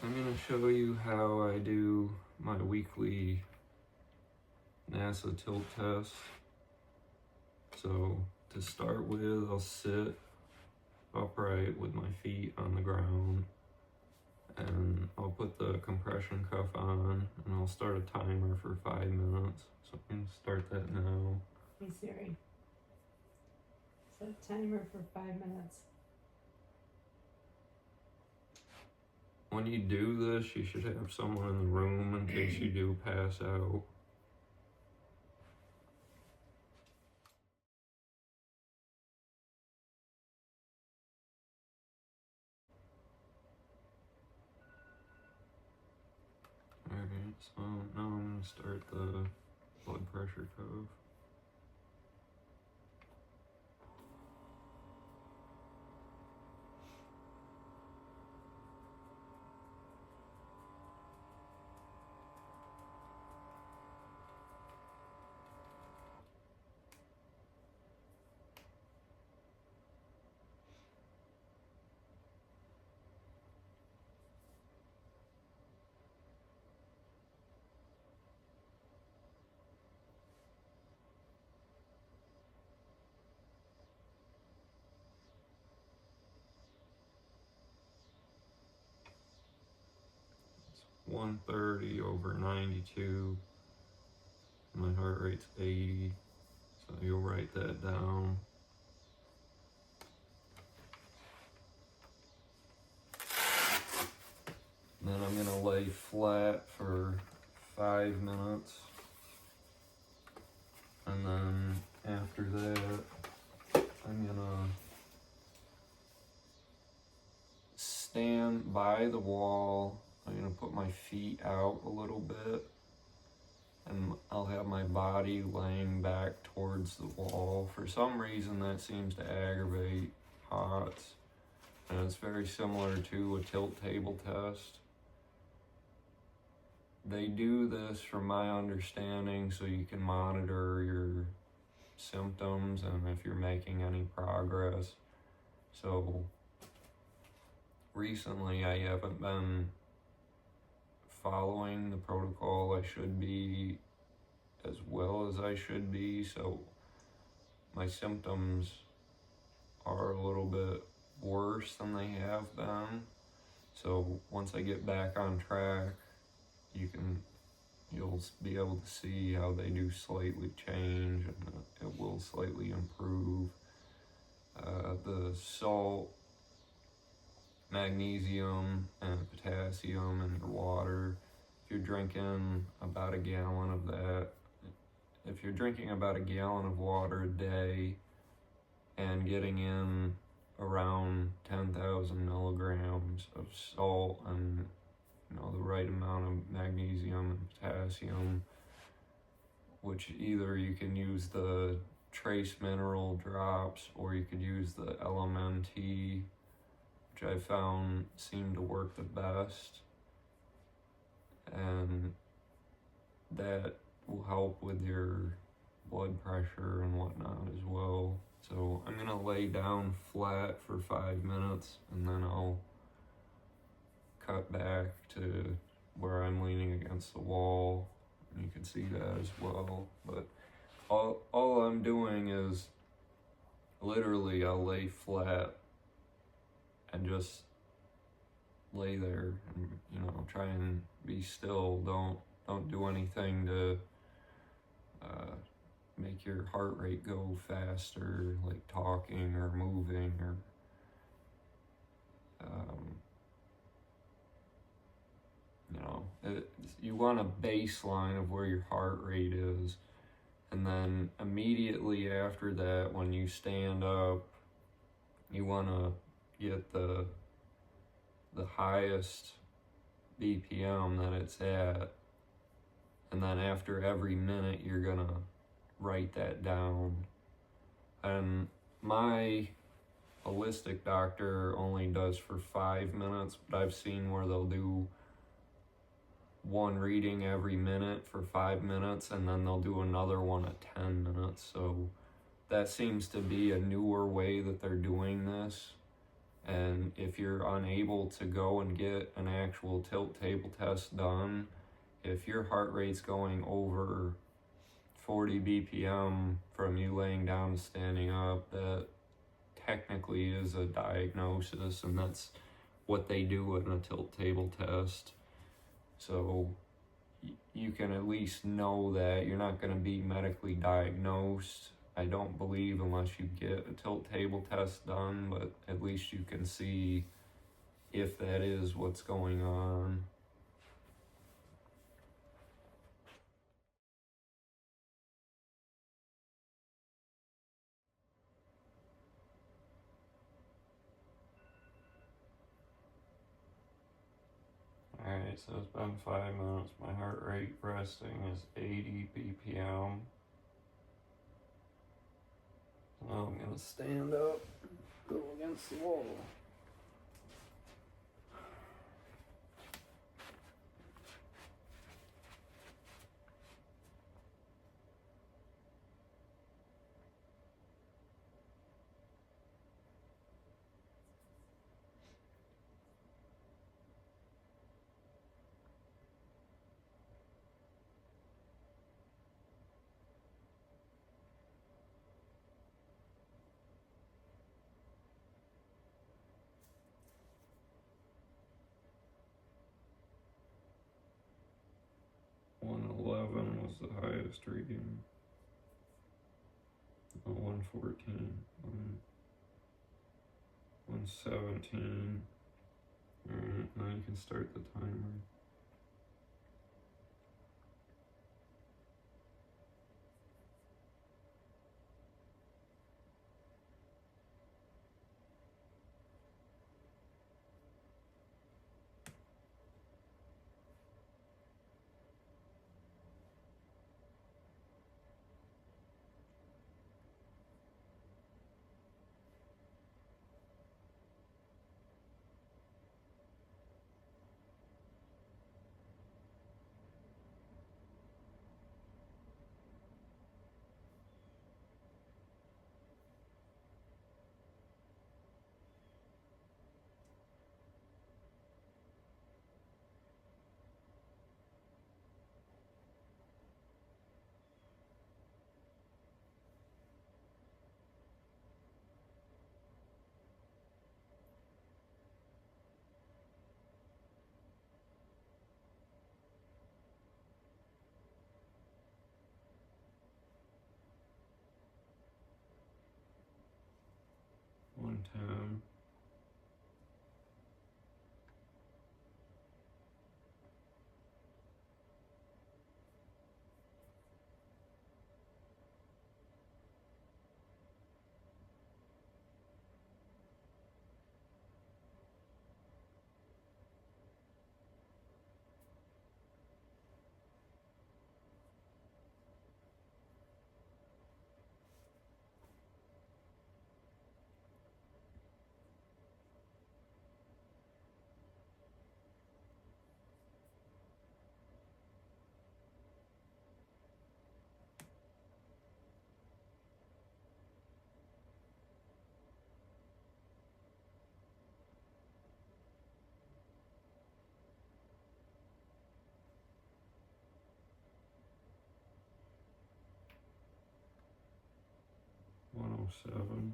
I'm going to show you how I do my weekly NASA tilt test. So to start with, I'll sit upright with my feet on the ground, and I'll put the compression cuff on, and I'll start a timer for 5 minutes. So I'm going to start that now. Hey Siri, set timer for 5 minutes. When you do this, you should have someone in the room in case you do pass out. Alright, so now I'm going to start the blood pressure cuff. It's 130 over 92. My heart rate's 80, so you'll write that down. Then I'm going to lay flat for 5 minutes. And then after that, I'm going to stand by the wall. I'm going to put my feet out a little bit, and I'll have my body laying back towards the wall. For some reason, that seems to aggravate POTS, and it's very similar to a tilt table test. They do this, from my understanding, so you can monitor your symptoms and if you're making any progress. So recently I haven't been following the protocol I should be as well as I should be, so my symptoms are a little bit worse than they have been. So once I get back on track, you'll be able to see how they do slightly change, and it will slightly improve. The salt, magnesium, and potassium in your water, if you're drinking about a gallon of that, if you're drinking about a gallon of water a day and getting in around 10,000 milligrams of salt and the right amount of magnesium and potassium, which either you can use the trace mineral drops or you could use the LMNT, which I found seemed to work the best, and that will help with your blood pressure and whatnot as well. So I'm gonna lay down flat for 5 minutes, and then I'll cut back to where I'm leaning against the wall, and you can see that as well. But all I'm doing is literally I'll lay flat and just lay there and try and be still. Don't do anything to make your heart rate go faster, like talking or moving or you want a baseline of where your heart rate is, and then immediately after that, when you stand up, you want to get the highest BPM that it's at, and then after every minute you're gonna write that down. And my holistic doctor only does for 5 minutes, but I've seen where they'll do one reading every minute for 5 minutes, and then they'll do another one at 10 minutes. So that seems to be a newer way that they're doing this, And if you're unable to go and get an actual tilt table test done, if your heart rate's going over 40 BPM from you laying down to standing up, that technically is a diagnosis, and that's what they do in a tilt table test. So you can at least know that you're not going to be medically diagnosed, I don't believe, unless you get a tilt table test done, but at least you can see if that is what's going on. Alright, so it's been 5 minutes. My heart rate resting is 80 BPM. Now I'm gonna stand up, go against the wall. .111 was the highest reading. 114, 117. Alright, now you can start the timer. One time. .107.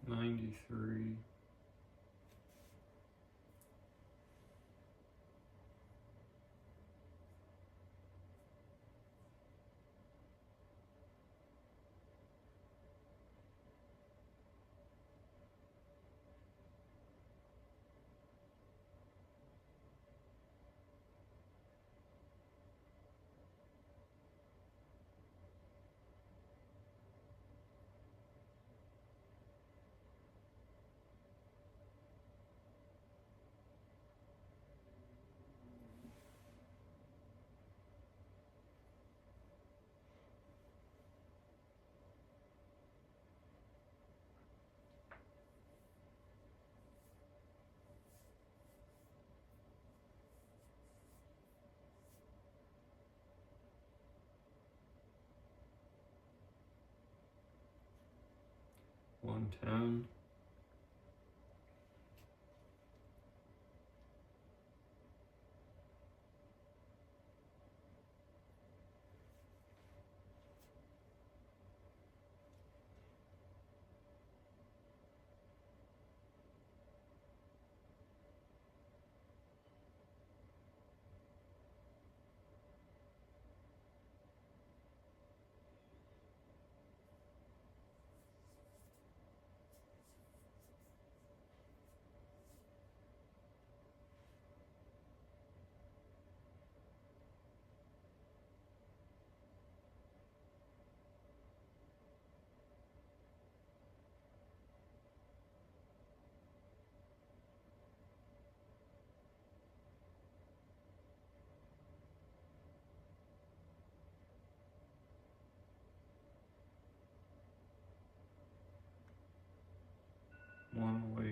.93. 110. One away.